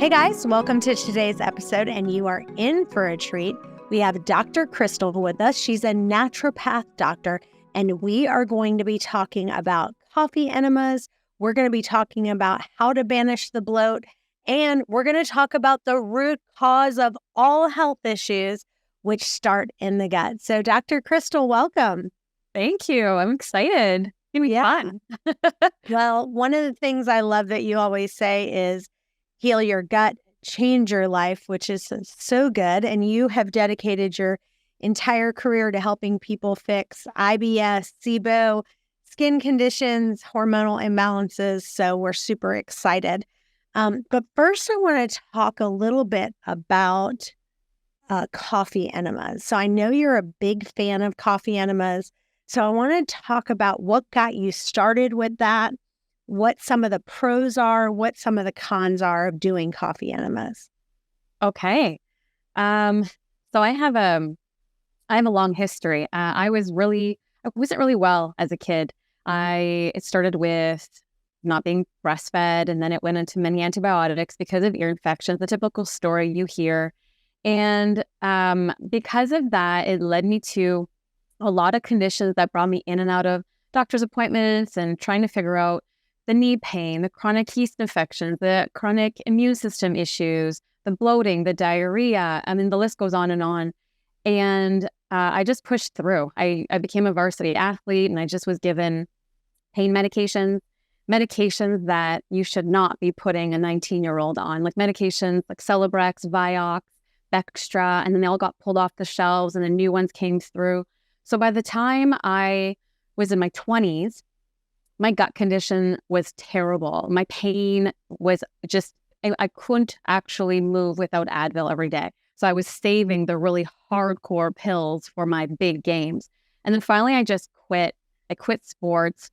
Hey guys, welcome to today's episode, and you are in for a treat. We have Dr. Christal with us. She's a naturopath doctor, and we are going to be talking about coffee enemas. We're going to be talking about how to banish the bloat, and we're going to talk about the root cause of all health issues, which start in the gut. So Dr. Christal, welcome. Thank you. I'm excited. It's going to be fun. Well, one of the things I love that you always say is heal your gut, change your life, which is so good. And you have dedicated your entire career to helping people fix IBS, SIBO, skin conditions, hormonal imbalances. So we're super excited. But first, I want to talk a little bit about coffee enemas. So I know you're a big fan of coffee enemas. So I want to talk about what got you started with that, what some of the pros are, what some of the cons are of doing coffee enemas. Okay. So I have a long history. I wasn't really well as a kid. It started with not being breastfed, and then it went into many antibiotics because of ear infections, the typical story you hear. And because of that, it led me to a lot of conditions that brought me in and out of doctor's appointments and trying to figure out the knee pain, the chronic yeast infections, the chronic immune system issues, the bloating, the diarrhea. I mean, the list goes on and on. And I just pushed through. I became a varsity athlete, and I just was given pain medications that you should not be putting a 19-year-old on, like medications like Celebrex, Vioxx, Bextra, and then they all got pulled off the shelves and the new ones came through. So by the time I was in my 20s, my gut condition was terrible. My pain was just, I couldn't actually move without Advil every day. So I was saving the really hardcore pills for my big games. And then finally, I just quit. I quit sports.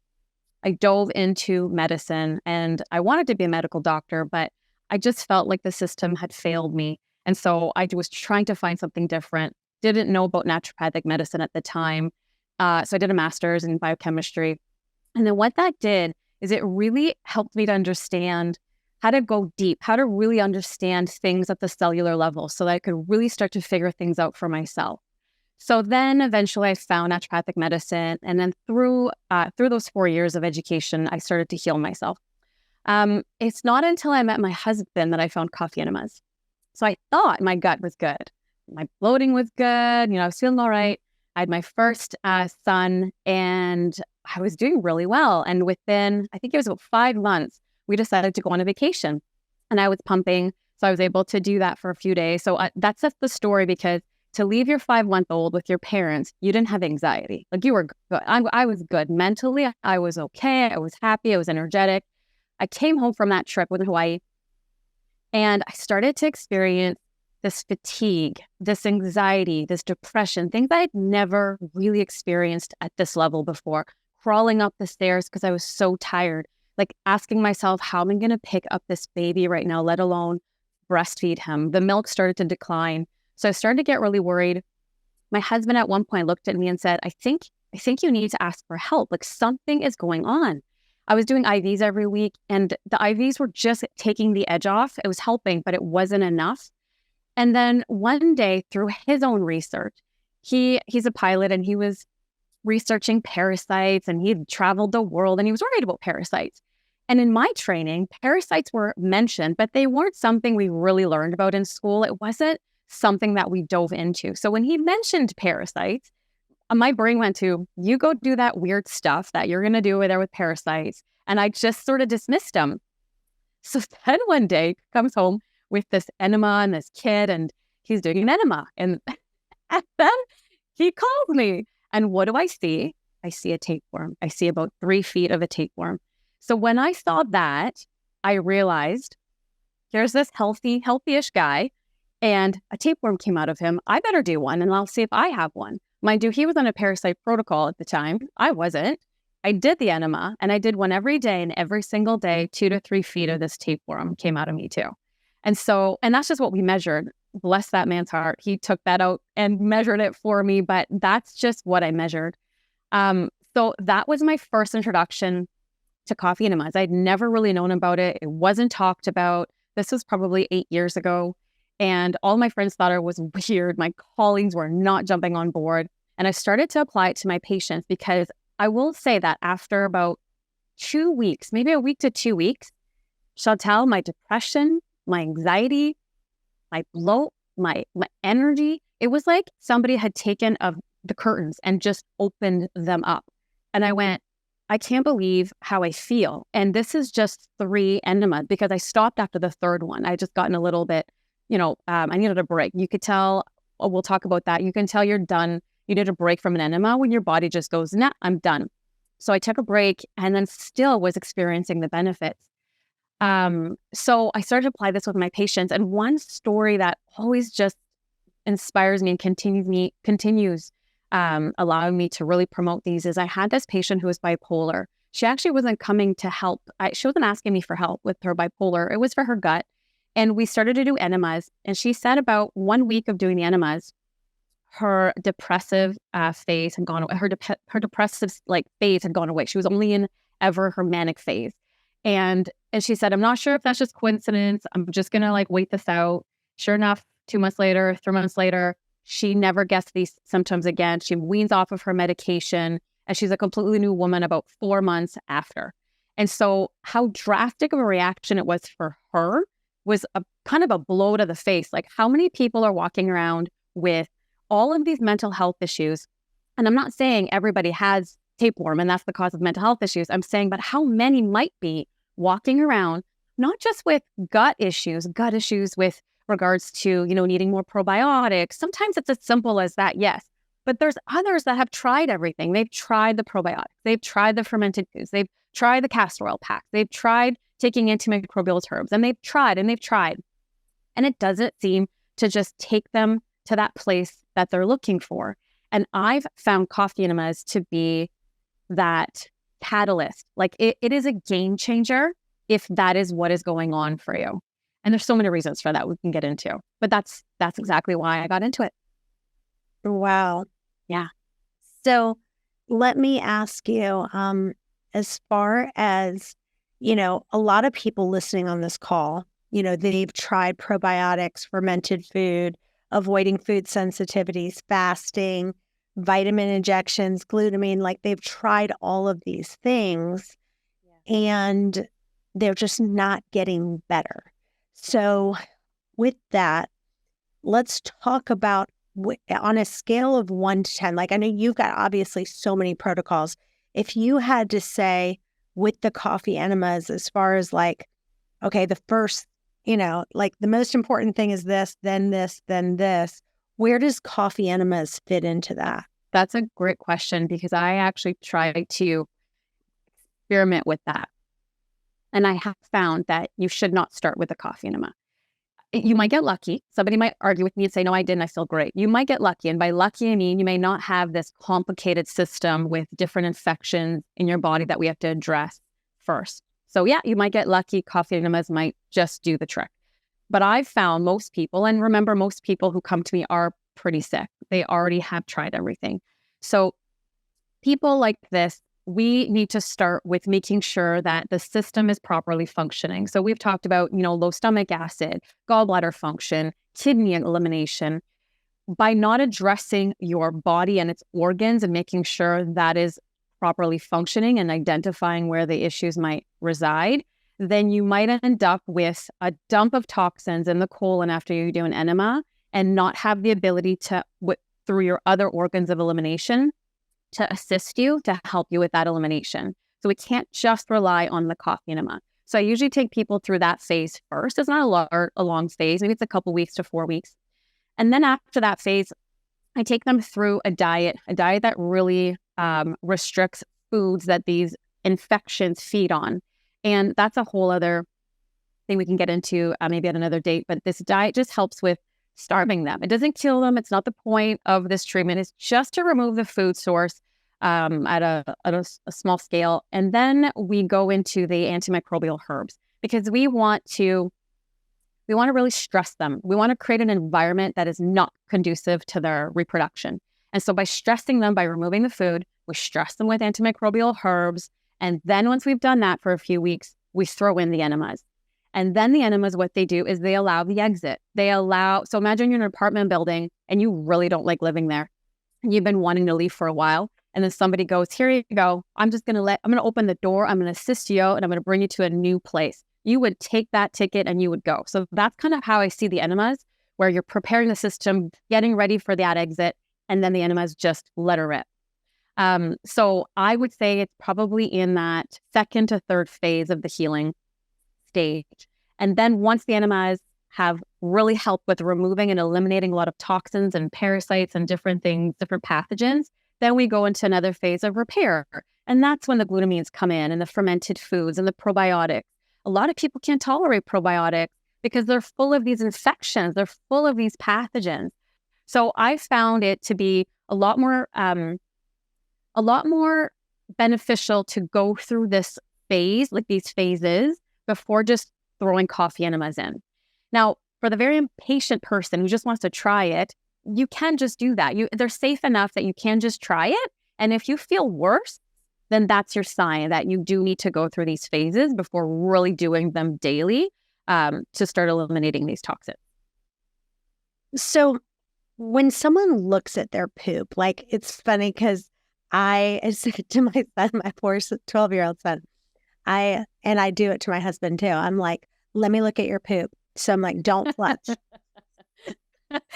I dove into medicine, and I wanted to be a medical doctor, but I just felt like the system had failed me. And so I was trying to find something different. Didn't know about naturopathic medicine at the time. So I did a master's in biochemistry. And then what that did is it really helped me to understand how to go deep, how to really understand things at the cellular level so that I could really start to figure things out for myself. So then eventually I found naturopathic medicine. And then through those 4 years of education, I started to heal myself. It's not until I met my husband that I found coffee enemas. So I thought my gut was good. My bloating was good. I was feeling all right. I had my first son, and I was doing really well. And within, I think it was about 5 months, we decided to go on a vacation. And I was pumping, so I was able to do that for a few days. So that's just the story, because to leave your 5-month-old with your parents, you didn't have anxiety. Like, you were good. I was good. Mentally, I was okay. I was happy. I was energetic. I came home from that trip with Hawaii, and I started to experience this fatigue, this anxiety, this depression, things I had never really experienced at this level before. Crawling up the stairs because I was so tired, like asking myself, how am I going to pick up this baby right now, let alone breastfeed him? The milk started to decline. So I started to get really worried. My husband at one point looked at me and said, I think you need to ask for help. Like, something is going on. I was doing IVs every week, and the IVs were just taking the edge off. It was helping, but it wasn't enough. And then one day, through his own research, he's a pilot, and he was researching parasites, and he'd traveled the world, and he was worried about parasites. And in my training, parasites were mentioned, but they weren't something we really learned about in school. It wasn't something that we dove into. So when he mentioned parasites, my brain went to, you go do that weird stuff that you're going to do with parasites. And I just sort of dismissed him. So then one day he comes home with this enema and this kid, and he's doing an enema. And then he calls me. And what do I see? I see a tapeworm. I see about 3 feet of a tapeworm. So when I saw that, I realized here's this healthy-ish guy, and a tapeworm came out of him. I better do one, and I'll see if I have one. Mind you, he was on a parasite protocol at the time. I wasn't. I did the enema, and I did one every day, and every single day, 2 to 3 feet of this tapeworm came out of me too. And that's just what we measured. Bless that man's heart. He took that out and measured it for me, but that's just what I measured. So that was my first introduction to coffee enemas. I'd never really known about it. It wasn't talked about. This was probably 8 years ago. And all my friends thought it was weird. My colleagues were not jumping on board. And I started to apply it to my patients because I will say that after about 2 weeks, maybe a week to 2 weeks, Chantel, my depression, my anxiety, my bloat, my energy, it was like somebody had taken the curtains and just opened them up. And I went, I can't believe how I feel. And this is just 3 enema because I stopped after the 3rd one. I just gotten a little bit, I needed a break. You could tell, we'll talk about that. You can tell you're done. You need a break from an enema when your body just goes, nah, I'm done. So I took a break and then still was experiencing the benefits. So I started to apply this with my patients. And one story that always just inspires me and continues allowing me to really promote these is I had this patient who was bipolar. She actually wasn't coming to help. She wasn't asking me for help with her bipolar. It was for her gut. And we started to do enemas. And she said about 1 week of doing the enemas, her depressive phase had gone away. Her depressive phase had gone away. She was only in ever her manic phase. And she said, I'm not sure if that's just coincidence. I'm just going to wait this out. Sure enough, 2 months later, 3 months later, she never gets these symptoms again. She weans off of her medication and she's a completely new woman about 4 months after. And so how drastic of a reaction it was for her was a kind of a blow to the face. Like, how many people are walking around with all of these mental health issues? And I'm not saying everybody has tapeworm and that's the cause of mental health issues. I'm saying, but how many might be walking around, not just with gut issues with regards to, needing more probiotics. Sometimes it's as simple as that, yes. But there's others that have tried everything. They've tried the probiotics. They've tried the fermented foods. They've tried the castor oil packs. They've tried taking antimicrobial herbs. And they've tried. And it doesn't seem to just take them to that place that they're looking for. And I've found coffee enemas to be that catalyst. It is a game changer if that is what is going on for you. And there's so many reasons for that we can get into. But that's exactly why I got into it. Wow. Yeah. So let me ask you, as far as, a lot of people listening on this call, they've tried probiotics, fermented food, avoiding food sensitivities, fasting, vitamin injections, glutamine, they've tried all of these things and they're just not getting better. So with that, let's talk about on a scale of 1 to 10, I know you've got obviously so many protocols. If you had to say with the coffee enemas, as far as okay, the first, the most important thing is this, then this, then this, where does coffee enemas fit into that? That's a great question because I actually try to experiment with that. And I have found that you should not start with a coffee enema. You might get lucky. Somebody might argue with me and say, no, I didn't. I feel great. You might get lucky. And by lucky, I mean, you may not have this complicated system with different infections in your body that we have to address first. So yeah, you might get lucky. Coffee enemas might just do the trick. But I've found most people, and remember, most people who come to me are pretty sick. They already have tried everything. So people like this, we need to start with making sure that the system is properly functioning. So we've talked about, low stomach acid, gallbladder function, kidney elimination. By not addressing your body and its organs and making sure that is properly functioning and identifying where the issues might reside, then you might end up with a dump of toxins in the colon after you do an enema and not have the ability to, through your other organs of elimination, to assist you, to help you with that elimination. So we can't just rely on the coffee enema. So I usually take people through that phase first. It's not a long phase. Maybe it's a couple weeks to 4 weeks. And then after that phase, I take them through a diet that really restricts foods that these infections feed on. And that's a whole other thing we can get into maybe at another date. But this diet just helps with starving them. It doesn't kill them. It's not the point of this treatment. It's just to remove the food source at a small scale. And then we go into the antimicrobial herbs because we want to really stress them. We want to create an environment that is not conducive to their reproduction. And so by stressing them, by removing the food, we stress them with antimicrobial herbs. And then once we've done that for a few weeks, we throw in the enemas. And then the enemas, what they do is they allow the exit. So imagine you're in an apartment building and you really don't like living there. And you've been wanting to leave for a while. And then somebody goes, here you go. I'm going to open the door. I'm going to assist you out and I'm going to bring you to a new place. You would take that ticket and you would go. So that's kind of how I see the enemas, where you're preparing the system, getting ready for that exit, and then the enemas just let her rip. So I would say it's probably in that second to third phase of the healing stage. And then once the enemas have really helped with removing and eliminating a lot of toxins and parasites and different things, different pathogens, then we go into another phase of repair. And that's when the glutamines come in and the fermented foods and the probiotics. A lot of people can't tolerate probiotics because they're full of these infections. They're full of these pathogens. So I found it to be a lot more beneficial to go through this phase, like these phases, before just throwing coffee enemas in. Now, for the very impatient person who just wants to try it, you can just do that. They're safe enough that you can just try it. And if you feel worse, then that's your sign that you do need to go through these phases before really doing them daily to start eliminating these toxins. So when someone looks at their poop, like, it's funny because I said to my son, my poor 12-year-old son, I do it to my husband too. I'm like, let me look at your poop. So I'm like, don't flush.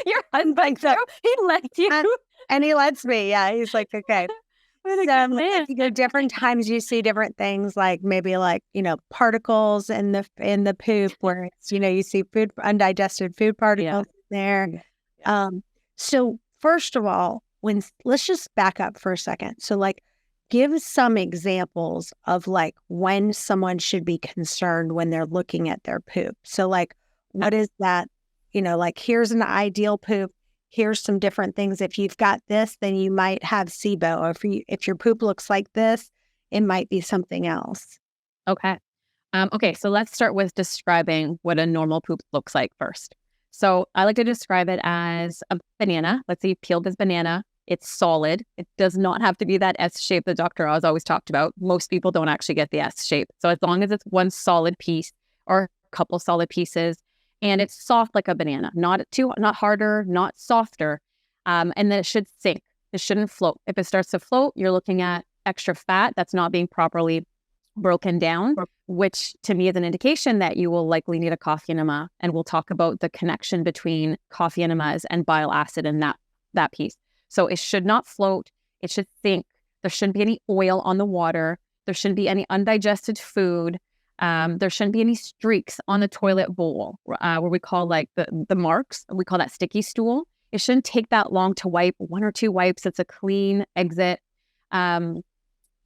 Your husband, so he lets you. And he lets me. Yeah. He's like, okay. So, different times you see different things, like maybe particles in the poop where it's, you see undigested food particles there. Yeah. So first of all, let's just back up for a second. So give some examples of when someone should be concerned when they're looking at their poop. So what is that? Here's an ideal poop. Here's some different things. If you've got this, then you might have SIBO. Or if your poop looks like this, it might be something else. Okay. So let's start with describing what a normal poop looks like first. So I like to describe it as a banana. Let's say you peeled this banana. It's solid. It does not have to be that S shape that Dr. Oz always talked about. Most people don't actually get the S shape. So as long as it's one solid piece or a couple solid pieces, and it's soft like a banana, not harder, not softer. And then it should sink. It shouldn't float. If it starts to float, you're looking at extra fat that's not being properly broken down, which to me is an indication that you will likely need a coffee enema. And we'll talk about the connection between coffee enemas and bile acid in that piece. So it should not float. It should sink. There shouldn't be any oil on the water. There shouldn't be any undigested food. There shouldn't be any streaks on the toilet bowl where we call the marks. We call that sticky stool. It shouldn't take that long to wipe. 1 or 2 wipes. It's a clean exit. So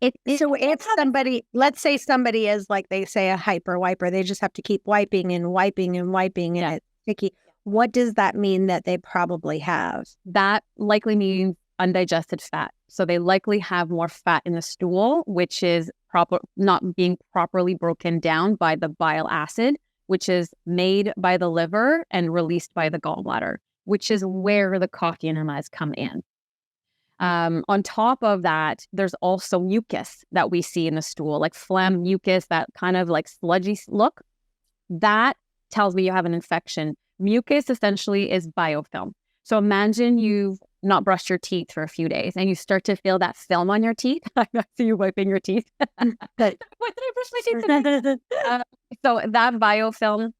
if somebody, let's say somebody is they say a hyper wiper, they just have to keep wiping and wiping and wiping and it's sticky. What does that mean that they probably have? That likely means undigested fat. So they likely have more fat in the stool, which is not being properly broken down by the bile acid, which is made by the liver and released by the gallbladder, which is where the coffee enemas come in. On top of that, there's also mucus that we see in the stool, like phlegm, mucus, that kind of sludgy look. That tells me you have an infection. Mucus essentially is biofilm. So imagine you've not brushed your teeth for a few days and you start to feel that film on your teeth. I see you wiping your teeth. Why did I brush my teeth today? So that biofilm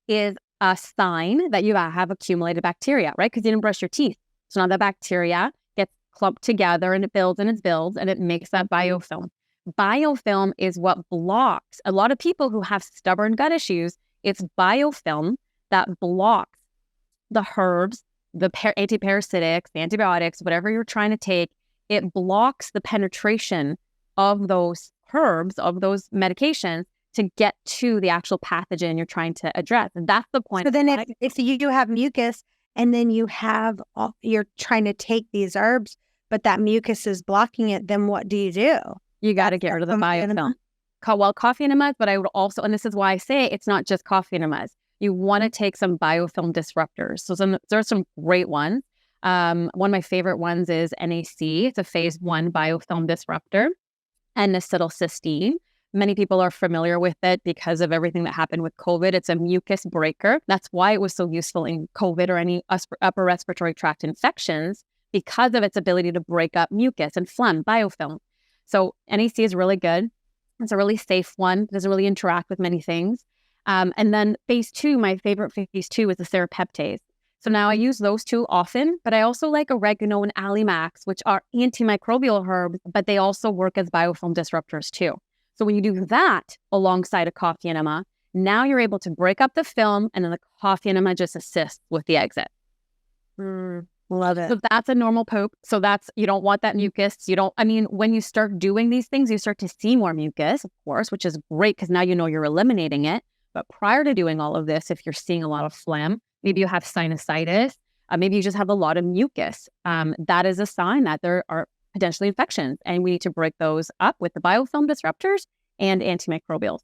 is a sign that you have accumulated bacteria, right? Because you didn't brush your teeth. So now the bacteria gets clumped together and it builds and it makes that biofilm. Biofilm is what blocks. A lot of people who have stubborn gut issues, it's biofilm that blocks the herbs, the antiparasitics, the antibiotics, whatever you're trying to take. It blocks the penetration of those herbs, of those medications, to get to the actual pathogen you're trying to address. And that's the point. So then if you have mucus and then you're trying to take these herbs, but that mucus is blocking it, then what do? You got to get rid of the biofilm. Well, coffee enemas, but I would also, and this is why I say it's not just coffee enemas. You want to take some biofilm disruptors. So there are some great ones. One of my favorite ones is NAC. It's a phase 1 biofilm disruptor, and acetylcysteine. Many people are familiar with it because of everything that happened with COVID. It's a mucus breaker. That's why it was so useful in COVID or any upper respiratory tract infections, because of its ability to break up mucus and phlegm, biofilm. So NAC is really good. It's a really safe one. It doesn't really interact with many things. And then phase 2, my favorite phase 2 is the serapeptase. So now I use those 2 often, but I also like oregano and allimax, which are antimicrobial herbs, but they also work as biofilm disruptors too. So when you do that alongside a coffee enema, now you're able to break up the film, and then the coffee enema just assists with the exit. Love it. So that's a normal poop. So that's, you don't want that mucus. When you start doing these things, you start to see more mucus, of course, which is great because now you know you're eliminating it. But prior to doing all of this, if you're seeing a lot of phlegm, maybe you have sinusitis, maybe you just have a lot of mucus, that is a sign that there are potentially infections, and we need to break those up with the biofilm disruptors and antimicrobials.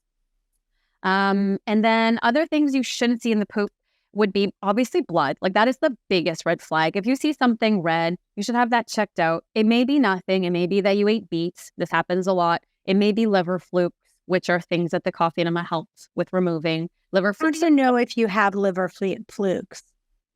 And then other things you shouldn't see in the poop would be obviously blood. Like, that is the biggest red flag. If you see something red, you should have that checked out. It may be nothing. It may be that you ate beets. This happens a lot. It may be liver flukes, which are things that the coffee enema helps with removing. Liver flukes. How do you know if you have liver flukes?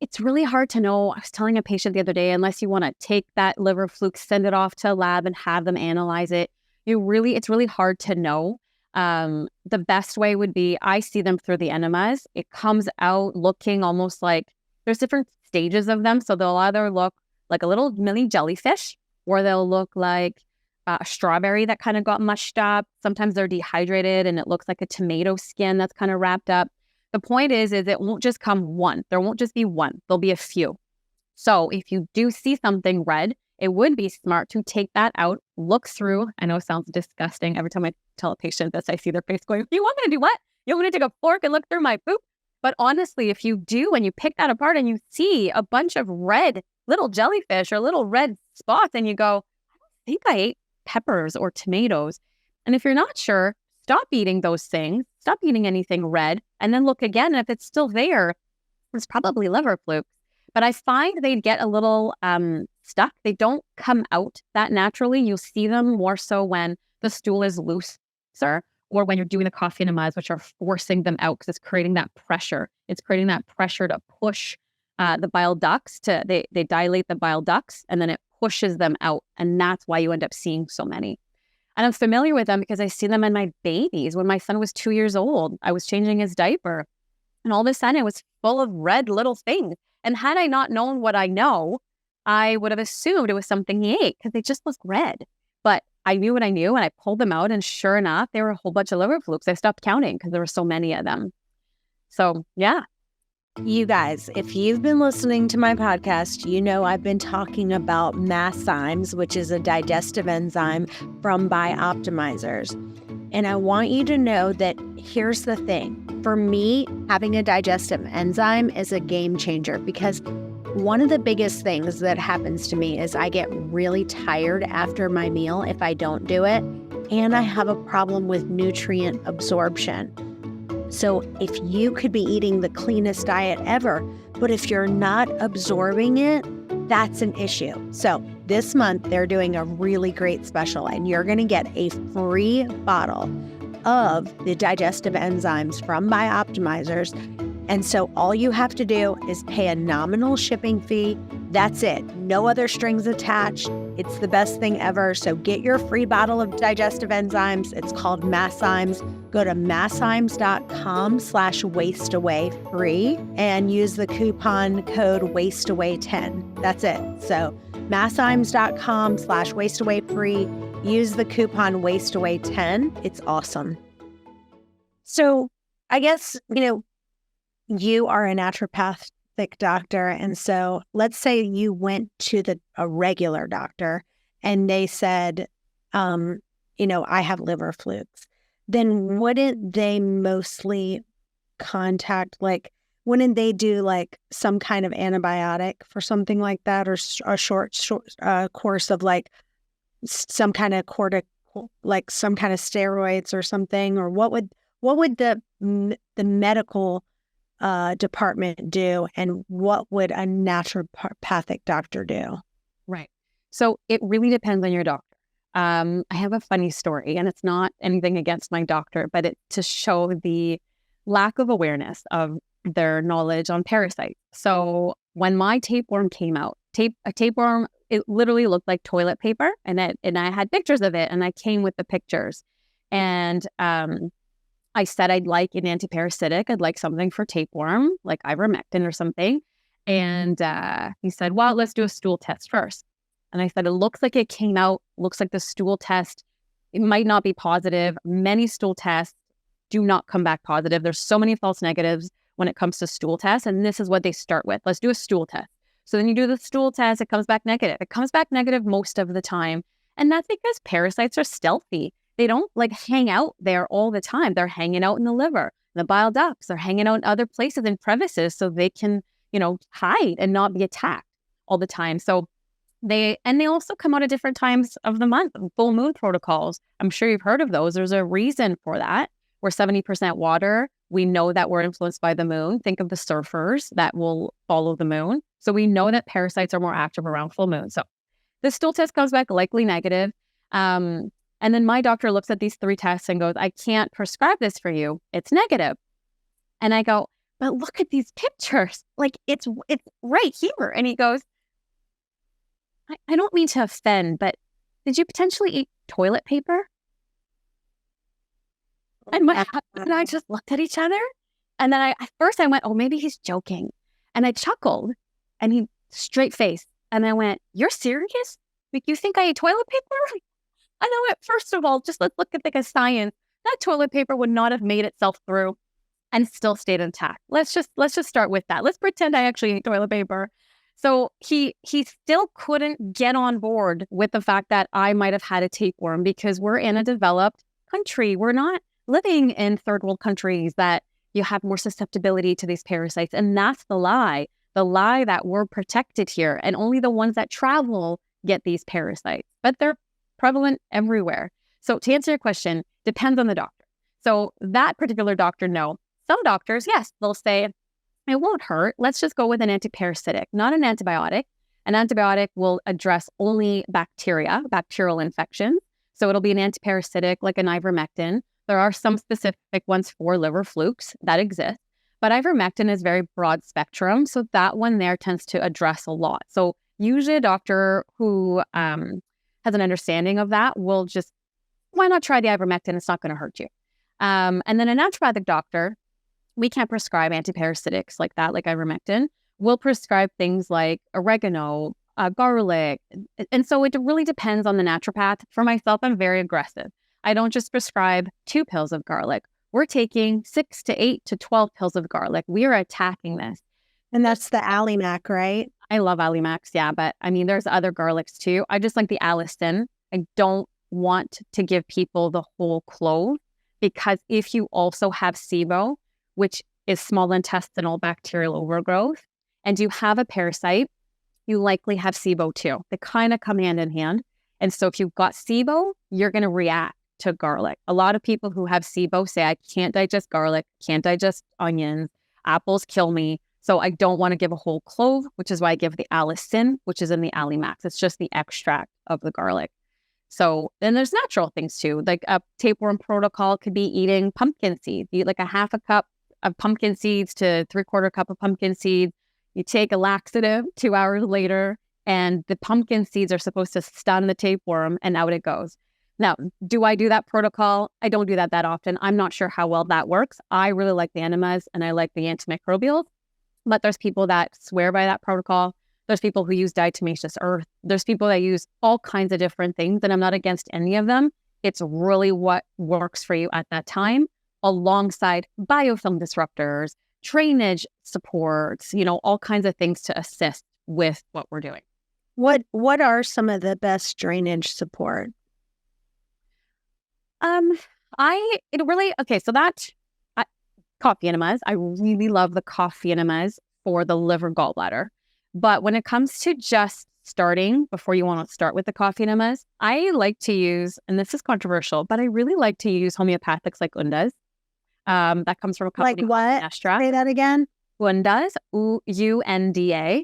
It's really hard to know. I was telling a patient the other day, unless you want to take that liver fluke, send it off to a lab and have them analyze it, it's really hard to know. The best way would be, I see them through the enemas. It comes out looking almost like, there's different stages of them. So they'll either look like a little mini jellyfish, or they'll look like a strawberry that kind of got mushed up. Sometimes they're dehydrated and it looks like a tomato skin that's kind of wrapped up. The point is it won't just come one. There won't just be one. There'll be a few. So if you do see something red, it would be smart to take that out, look through. I know it sounds disgusting. Every time I tell a patient this, I see their face going, you want me to do what? You want me to take a fork and look through my poop? But honestly, if you do, and you pick that apart and you see a bunch of red little jellyfish or little red spots, and you go, I don't think I ate peppers or tomatoes. And if you're not sure, stop eating those things. Stop eating anything red, and then look again. And if it's still there, it's probably liver flukes. But I find they get a little stuck. They don't come out that naturally. You'll see them more so when the stool is looser, or when you're doing the coffee enemas, which are forcing them out because it's creating that pressure. It's creating that pressure to push the bile ducts. They dilate the bile ducts, and then it pushes them out. And that's why you end up seeing so many. And I'm familiar with them because I see them in my babies. When my son was 2 years old, I was changing his diaper, and all of a sudden it was full of red little things. And had I not known what I know, I would have assumed it was something he ate because they just look red. But I knew what I knew, and I pulled them out, and sure enough, there were a whole bunch of liver flukes. I stopped counting because there were so many of them. So, yeah. You guys, if you've been listening to my podcast, you know I've been talking about Magnesium, which is a digestive enzyme from Bioptimizers. And I want you to know that here's the thing. For me, having a digestive enzyme is a game changer, because one of the biggest things that happens to me is I get really tired after my meal if I don't do it, and I have a problem with nutrient absorption. So if you could be eating the cleanest diet ever, but if you're not absorbing it, that's an issue. So this month, they're doing a really great special, and you're going to get a free bottle of the digestive enzymes from Bioptimizers. And so all you have to do is pay a nominal shipping fee. That's it. No other strings attached. It's the best thing ever. So get your free bottle of digestive enzymes. It's called Magnesium. Go to magnesium.com/wasteawayfree and use the coupon code wasteaway10. That's it. So magnesium.com/wasteawayfree. Use the coupon wasteaway10. It's awesome. So I guess, you are a naturopathic doctor. And so let's say you went to a regular doctor and they said, I have liver flukes. Then wouldn't they mostly wouldn't they do some kind of antibiotic for something like that, or a short course of some kind of some kind of steroids or something? Or what would the medical department do, and what would a naturopathic doctor do? Right. So it really depends on your doctor. I have a funny story, and it's not anything against my doctor, but it's to show the lack of awareness of their knowledge on parasites. So when my tapeworm came out, a tapeworm, it literally looked like toilet paper, and I had pictures of it, and I came with the pictures, and I said I'd like an antiparasitic. I'd like something for tapeworm, like ivermectin or something. And he said, well, let's do a stool test first. And I said, it looks like it came out, looks like the stool test, it might not be positive. Many stool tests do not come back positive. There's so many false negatives when it comes to stool tests. And this is what they start with. Let's do a stool test. So then you do the stool test, it comes back negative. It comes back negative most of the time. And that's because parasites are stealthy. They don't like hang out there all the time. They're hanging out in the liver, the bile ducts. They're hanging out in other places in crevices so they can, hide and not be attacked all the time. So they also come out at different times of the month, full moon protocols. I'm sure you've heard of those. There's a reason for that. We're 70% water. We know that we're influenced by the moon. Think of the surfers that will follow the moon. So we know that parasites are more active around full moon. So the stool test comes back likely negative. And then my doctor looks at these 3 tests and goes, I can't prescribe this for you. It's negative. And I go, but look at these pictures. Like it's right here. And he goes, I don't mean to offend, but did you potentially eat toilet paper? And my husband and I just looked at each other. And then at first I went, oh, maybe he's joking. And I chuckled and he straight face. And I went, you're serious? Like, you think I ate toilet paper? And I went, first of all, just let's look at the science. That toilet paper would not have made itself through and still stayed intact. Let's just start with that. Let's pretend I actually ate toilet paper. So he still couldn't get on board with the fact that I might have had a tapeworm because we're in a developed country. We're not living in third world countries that you have more susceptibility to these parasites. And that's the lie that we're protected here. And only the ones that travel get these parasites, but they're prevalent everywhere. So to answer your question, depends on the doctor. So that particular doctor, no. Some doctors, yes, they'll say, it won't hurt. Let's just go with an antiparasitic, not an antibiotic. An antibiotic will address only bacterial infections. So it'll be an antiparasitic like an ivermectin. There are some specific ones for liver flukes that exist, but ivermectin is very broad spectrum. So that one there tends to address a lot. So usually a doctor who has an understanding of that will just, why not try the ivermectin? It's not going to hurt you. And then a naturopathic doctor, we can't prescribe antiparasitics like that, like ivermectin. We'll prescribe things like oregano, garlic. And so it really depends on the naturopath. For myself, I'm very aggressive. I don't just prescribe 2 pills of garlic. We're taking 6 to 8 to 12 pills of garlic. We are attacking this. And that's the Alimac, right? I love Alimax, yeah. But I mean, there's other garlics too. I just like the allicin. I don't want to give people the whole clove because if you also have SIBO, which is small intestinal bacterial overgrowth, and you have a parasite, you likely have SIBO too. They kind of come hand in hand. And so if you've got SIBO, you're going to react to garlic. A lot of people who have SIBO say, I can't digest garlic, can't digest onions, apples kill me. So I don't want to give a whole clove, which is why I give the allicin, which is in the Alimax. It's just the extract of the garlic. So then there's natural things too. Like a tapeworm protocol could be eating pumpkin seeds. You eat like a half a cup of pumpkin seeds to 3/4 cup of pumpkin seeds. You take a laxative 2 hours later, and the pumpkin seeds are supposed to stun the tapeworm, and out it goes. Now, do I do that protocol? I don't do that often. I'm not sure how well that works. I really like the enemas and I like the antimicrobials, but there's people that swear by that protocol. There's people who use diatomaceous earth. There's people that use all kinds of different things, and I'm not against any of them. It's really what works for you at that time, alongside biofilm disruptors, drainage supports, all kinds of things to assist with what we're doing. What are some of the best drainage support? Coffee enemas. I really love the coffee enemas for the liver gallbladder. But when it comes to just starting, before you want to start with the coffee enemas, I like to use, and this is controversial, but I really like to use homeopathics like Undas. That comes from a company called Nestra. Say that again. Undas, Unda,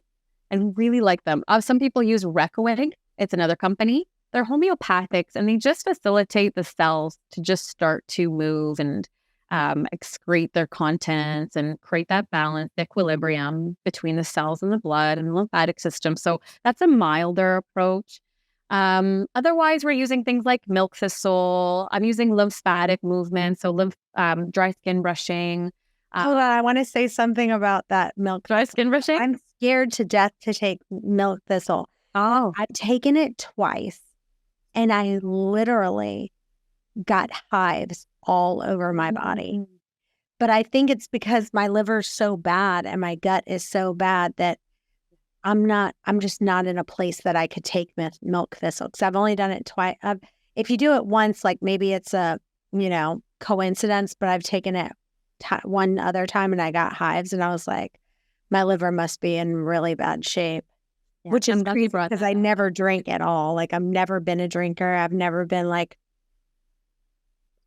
and really like them. Some people use Recoeg. It's another company they're homeopathics, and they just facilitate the cells to just start to move and excrete their contents and create that balance, equilibrium between the cells and the blood and the lymphatic system. So that's a milder approach. Otherwise, we're using things like milk thistle. I'm using lymphatic movement, so dry skin brushing. Hold on, I want to say something about that milk. Dry skin brushing? I'm scared to death to take milk thistle. Oh. I've taken it twice, and I literally got hives all over my body. But I think it's because my liver's so bad and my gut is so bad that I'm just not in a place that I could take milk thistle, because I've only done it twice. If you do it once, like maybe it's a, coincidence, but I've taken it one other time and I got hives, and I was like, my liver must be in really bad shape, which is crazy because I never drink at all. Like, I've never been a drinker. I've never been like,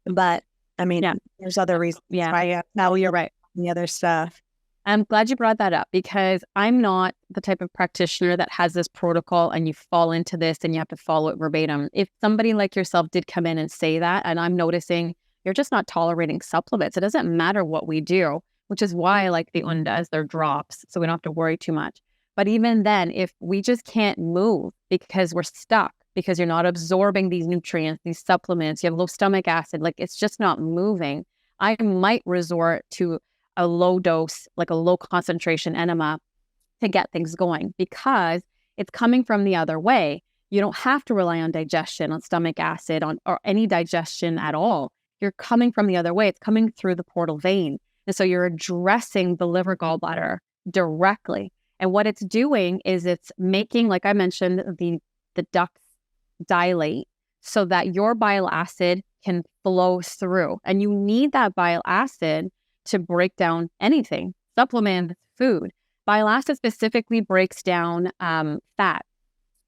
but I mean, there's other reasons. Yeah. Now you're right. The other stuff. I'm glad you brought that up, because I'm not the type of practitioner that has this protocol and you fall into this and you have to follow it verbatim. If somebody like yourself did come in and say that, and I'm noticing you're just not tolerating supplements, it doesn't matter what we do, which is why I like the undas, they're drops, so we don't have to worry too much. But even then, if we just can't move because we're stuck, because you're not absorbing these nutrients, these supplements, you have low stomach acid, like it's just not moving, I might resort to a low dose, like a low concentration enema to get things going, because it's coming from the other way. You don't have to rely on digestion, on stomach acid, or any digestion at all. You're coming from the other way. It's coming through the portal vein. And so you're addressing the liver gallbladder directly. And what it's doing is it's making, like I mentioned, the ducts dilate so that your bile acid can flow through. And you need that bile acid to break down anything, supplements, food. Bile acid specifically breaks down fat.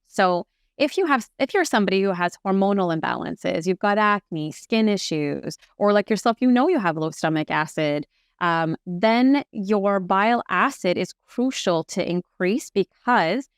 So if you're somebody who has hormonal imbalances, you've got acne, skin issues, or like yourself, you have low stomach acid, then your bile acid is crucial to increase, because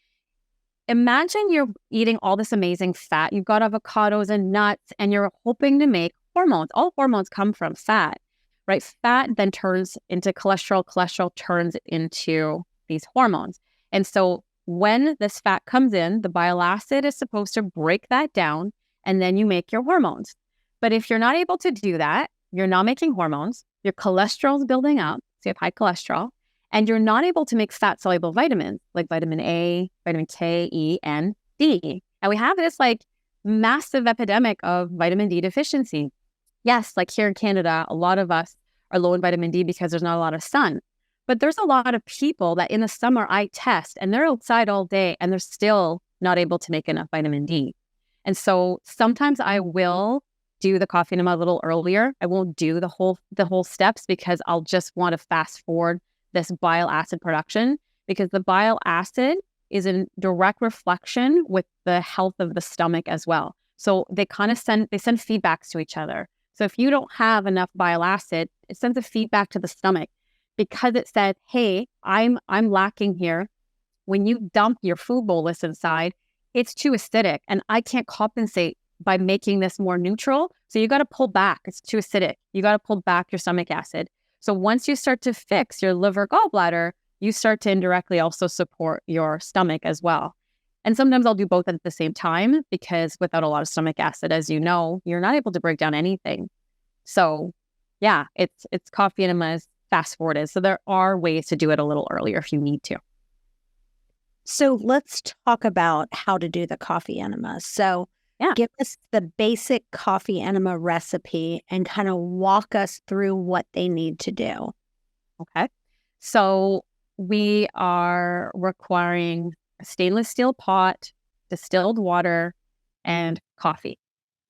imagine you're eating all this amazing fat. You've got avocados and nuts, and you're hoping to make hormones. All hormones come from fat, right? Fat then turns into cholesterol. Cholesterol turns into these hormones. And so when this fat comes in, the bile acid is supposed to break that down, and then you make your hormones. But if you're not able to do that, you're not making hormones, your cholesterol is building up, so you have high cholesterol, and you're not able to make fat-soluble vitamins like vitamin A, vitamin K, E, and D. And we have this like massive epidemic of vitamin D deficiency. Yes, like here in Canada, a lot of us are low in vitamin D because there's not a lot of sun. But there's a lot of people that in the summer I test, and they're outside all day and they're still not able to make enough vitamin D. And so sometimes I will do the coffee enema a little earlier. I won't do the whole steps, because I'll just want to fast forward this bile acid production, because the bile acid is in direct reflection with the health of the stomach as well. So they kind of send feedbacks to each other. So if you don't have enough bile acid, it sends a feedback to the stomach, because it said, hey, I'm lacking here. When you dump your food bolus inside, it's too acidic, and I can't compensate by making this more neutral. So you got to pull back. It's too acidic. You got to pull back your stomach acid. So once you start to fix your liver gallbladder, you start to indirectly also support your stomach as well. And sometimes I'll do both at the same time, because without a lot of stomach acid, as you know, you're not able to break down anything. So yeah, it's coffee enemas fast forwarded. So there are ways to do it a little earlier if you need to. So let's talk about how to do the coffee enema. So give us the basic coffee enema recipe and kind of walk us through what they need to do. Okay. So we are requiring a stainless steel pot, distilled water, and coffee.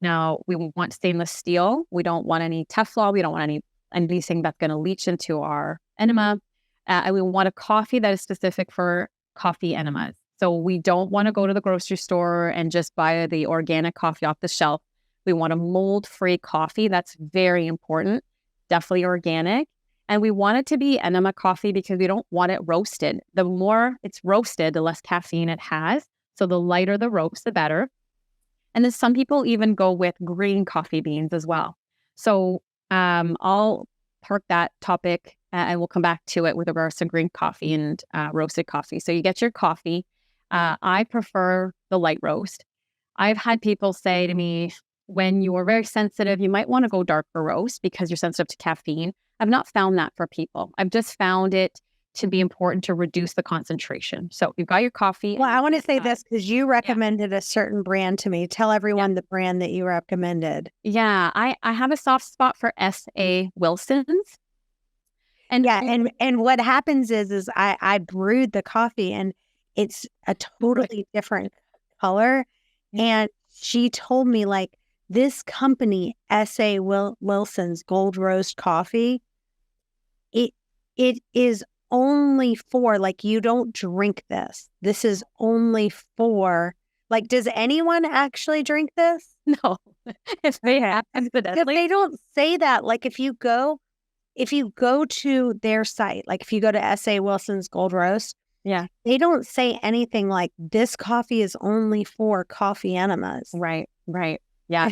Now, we want stainless steel. We don't want any Teflon. We don't want anything that's going to leach into our enema. And we want a coffee that is specific for coffee enemas. So we don't want to go to the grocery store and just buy the organic coffee off the shelf. We want a mold-free coffee. That's very important. Definitely organic. And we want it to be enema coffee because we don't want it roasted. The more it's roasted, the less caffeine it has. So the lighter the roast, the better. And then some people even go with green coffee beans as well. So I'll park that topic and we'll come back to it with regards to green coffee and roasted coffee. So you get your coffee. I prefer the light roast. I've had people say to me, when you are very sensitive, you might want to go darker roast because you're sensitive to caffeine. I've not found that for people. I've just found it to be important to reduce the concentration. So you've got your coffee. Well, I want to say this because you recommended a certain brand to me. Tell everyone the brand that you recommended. Yeah, I have a soft spot for S.A. Wilson's. And and what happens is I brewed the coffee and it's a totally different color. And she told me like this company, S.A. Wilson's Gold Roast Coffee, it is only for like, you don't drink this. This is only for like, does anyone actually drink this? No, if they have, because they don't say that. Like if you go to their site, like if you go to S.A. Wilson's Gold Roast, they don't say anything like this coffee is only for coffee enemas. Right. Yeah.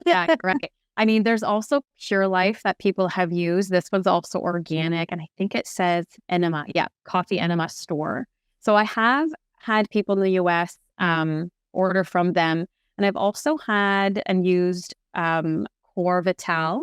Yeah, right. I mean, there's also Pure Life that people have used. This one's also organic. And I think it says enema. Yeah, coffee enema store. So I have had people in the US order from them. And I've also had and used Core Vital.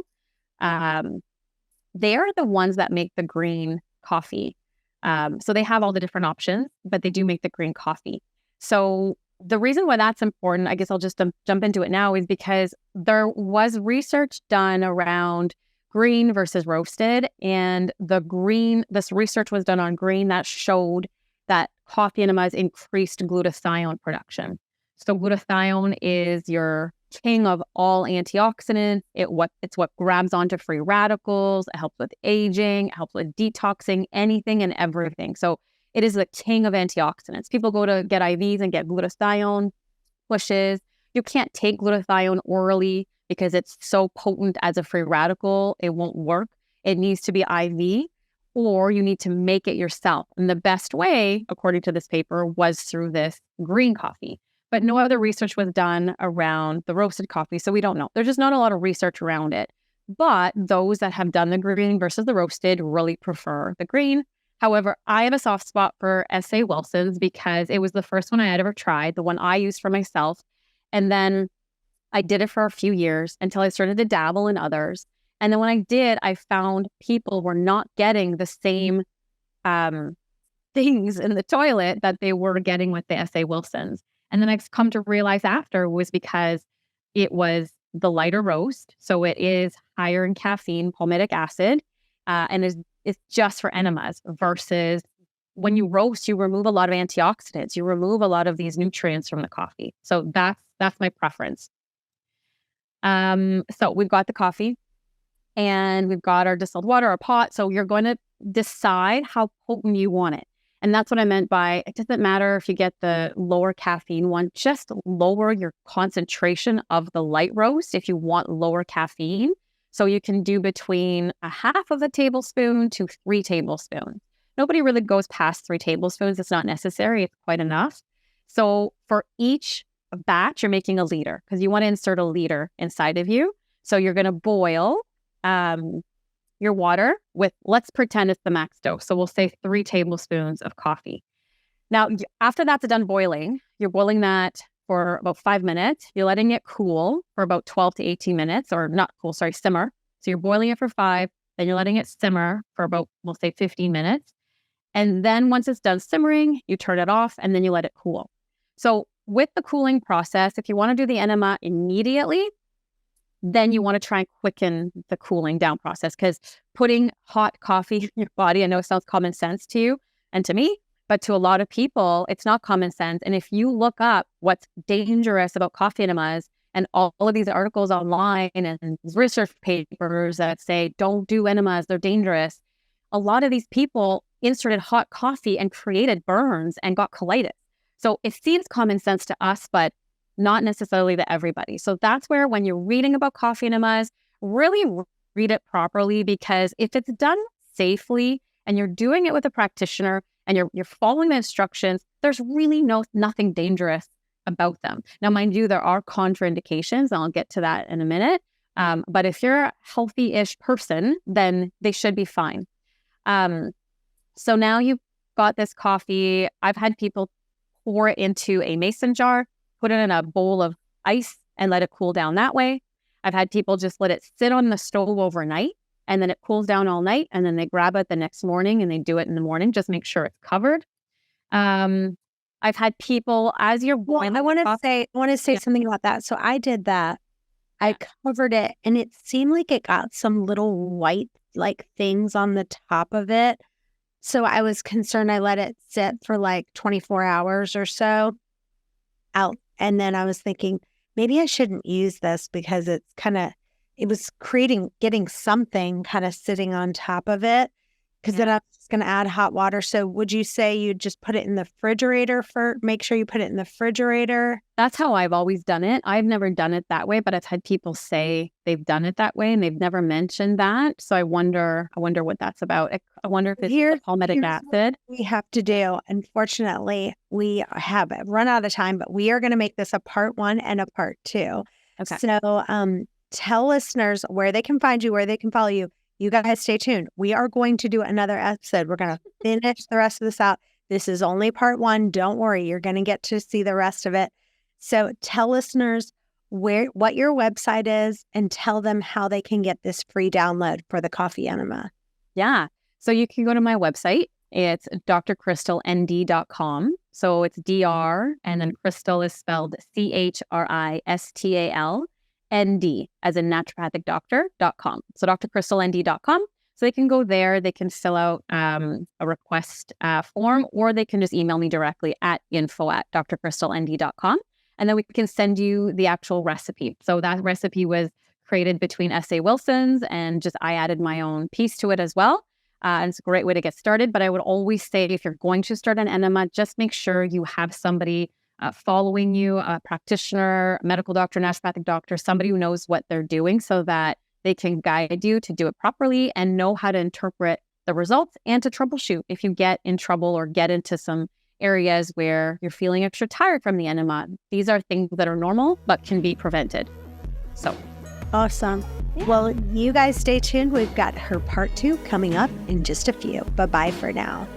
They are the ones that make the green coffee. So they have all the different options, but they do make the green coffee. So the reason why that's important, I guess I'll just jump into it now, is because there was research done around green versus roasted. And this research was done on green that showed that coffee enemas increased glutathione production. So glutathione is your king of all antioxidants. It's what grabs onto free radicals. It helps with aging. It helps with detoxing, anything and everything. So it is the king of antioxidants. People go to get IVs and get glutathione pushes. You can't take glutathione orally because it's so potent as a free radical. It won't work. It needs to be IV, or you need to make it yourself. And the best way, according to this paper, was through this green coffee. But no other research was done around the roasted coffee, so we don't know. There's just not a lot of research around it. But those that have done the green versus the roasted really prefer the green. However, I have a soft spot for S.A. Wilson's because it was the first one I had ever tried, the one I used for myself. And then I did it for a few years until I started to dabble in others. And then when I did, I found people were not getting the same things in the toilet that they were getting with the S.A. Wilson's. And then I've come to realize after was because it was the lighter roast. So it is higher in caffeine, palmitic acid, and it's just for enemas, versus when you roast, you remove a lot of antioxidants. You remove a lot of these nutrients from the coffee. So that's my preference. So we've got the coffee and we've got our distilled water, our pot. So you're going to decide how potent you want it. And that's what I meant by, it doesn't matter if you get the lower caffeine one, just lower your concentration of the light roast if you want lower caffeine. So you can do between a half of a tablespoon to 3 tablespoons. Nobody really goes past 3 tablespoons. It's not necessary. It's quite enough. So for each batch, you're making a liter because you want to insert a liter inside of you. So you're going to boil your water with, let's pretend it's the max dose. So we'll say 3 tablespoons of coffee. Now, after that's done boiling, you're boiling that for about 5 minutes. You're letting it cool for about 12 to 18 minutes, or not cool, sorry, simmer. So you're boiling it for 5, then you're letting it simmer for about, we'll say 15 minutes. And then once it's done simmering, you turn it off and then you let it cool. So with the cooling process, if you want to do the enema immediately, then you want to try and quicken the cooling down process, because putting hot coffee in your body, I know it sounds common sense to you and to me, but to a lot of people, it's not common sense. And if you look up what's dangerous about coffee enemas and all of these articles online and research papers that say, don't do enemas, they're dangerous. A lot of these people inserted hot coffee and created burns and got colitis. So it seems common sense to us, but not necessarily to everybody. So that's where, when you're reading about coffee enemas, really read it properly, because if it's done safely and you're doing it with a practitioner and you're following the instructions, there's really nothing dangerous about them. Now, mind you, there are contraindications, and I'll get to that in a minute. But if you're a healthy-ish person, then they should be fine. So now you've got this coffee. I've had people pour it into a mason jar, put it in a bowl of ice, and let it cool down that way. I've had people just let it sit on the stove overnight, and then it cools down all night, and then they grab it the next morning and they do it in the morning. Just make sure it's covered. I've had people, as you're boiling. I want to say something about that. So I did that. I covered it, and it seemed like it got some little white like things on the top of it. So I was concerned. I let it sit for like 24 hours or so out. And then I was thinking, maybe I shouldn't use this because it was getting something kind of sitting on top of it, because then I'm just going to add hot water. So would you say you just put it in the refrigerator make sure you put it in the refrigerator? That's how I've always done it. I've never done it that way, but I've had people say they've done it that way and they've never mentioned that. So I wonder what that's about. I wonder if it's the palmitic acid. We have to do. Unfortunately, we have run out of time, but we are going to make this a part 1 and a part 2. Okay. So tell listeners where they can find you, where they can follow you. You guys stay tuned. We are going to do another episode. We're going to finish the rest of this out. This is only part 1. Don't worry. You're going to get to see the rest of it. So tell listeners what your website is and tell them how they can get this free download for the coffee enema. Yeah. So you can go to my website. It's drcrystalnd.com. So it's DR, and then Christal is spelled CHRISTAL. ND as in Naturopathic Doctor.com. So drcrystalnd.com. So they can go there, they can fill out a request form, or they can just email me directly at info@drcrystalnd.com. And then we can send you the actual recipe. So that recipe was created between S.A. Wilson's, and just I added my own piece to it as well. And it's a great way to get started. But I would always say, if you're going to start an enema, just make sure you have somebody following you, a practitioner, a medical doctor, naturopathic doctor, somebody who knows what they're doing, so that they can guide you to do it properly and know how to interpret the results and to troubleshoot if you get in trouble or get into some areas where you're feeling extra tired from the enema. These are things that are normal but can be prevented. So awesome. Yeah. Well, you guys stay tuned. We've got her part 2 coming up in just a few. Bye-bye for now.